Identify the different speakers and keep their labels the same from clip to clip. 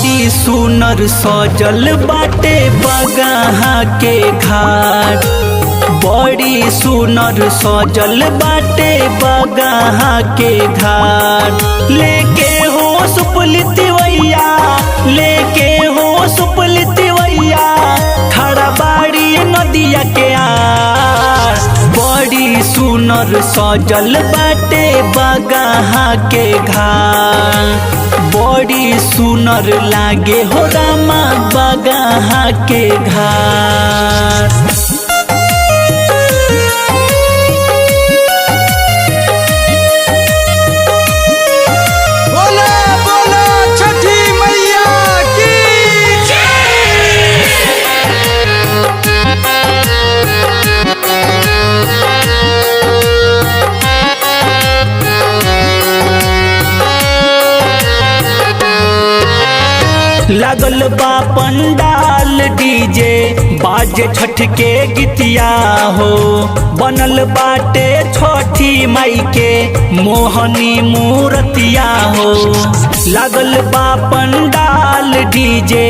Speaker 1: बड़ी सुनर सजल बाटे बगाहा के घाट। बड़ी सुनर सजल बाटे बगाहा के घाट। लेके हो सुपलितिवैया, लेके हो सुपलितिवैया, खड़ा बाड़ी नदिया के आर। बड़ी सुनर सजल बाटे बगाहा के घाट। बड़ी सुनर लागे हो रामा बगाहा के घाट। लागल बा पंडाल डीजे बाजे छठ के गीतिया हो। बनल बाटे छठी माई के मोहनी मूर्तिया हो। लागल बा पंडाल डीजे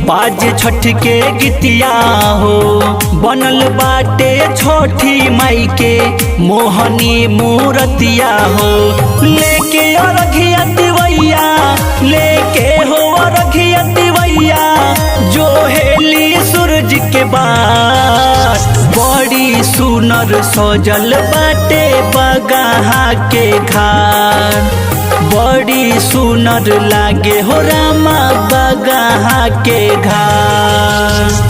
Speaker 1: बाजे छठ के गीतिया हो। बनल बाटे छठी माई के मोहनी मूर्तिया हो। लेके अरघिया दिवैया, लेके हो अरघिया दिवैया, जो हेली सूरज के बाद। बड़ी सुनर सजल बाटे बगाहा के घाट। बड़ी सुनर लागे हो रामा बगाहा के घाट।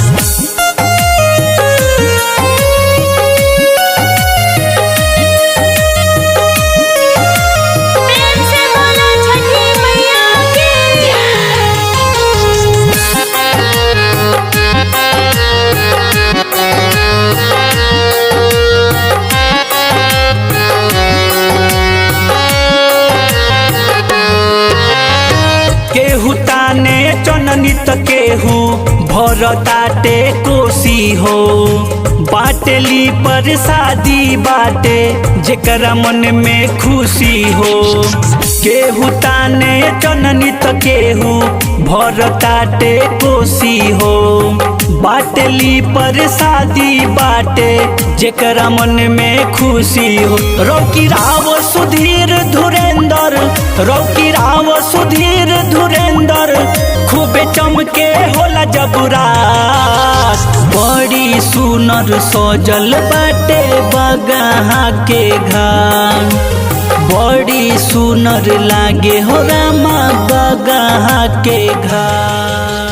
Speaker 1: केहू ताने चननी त केहू भरताटे कोसी हो। बाटली पर शादी बाटे जेकरा मन में खुशी हो। केहू ताने चननी त केहू भरताटे कोसी हो। बाटली पर शादी बाटे जेकरा मन में खुशी हो। रोकी राव सुधीर धुरेंद्र, रोकी राव सुधीर धुरेंद्र, खूबे चमके होला जबरात। बड़ी सुनर सजल बाटे बगाहा के घाट। बड़ी सुनर लागे हो रामा बगाहा के घाट।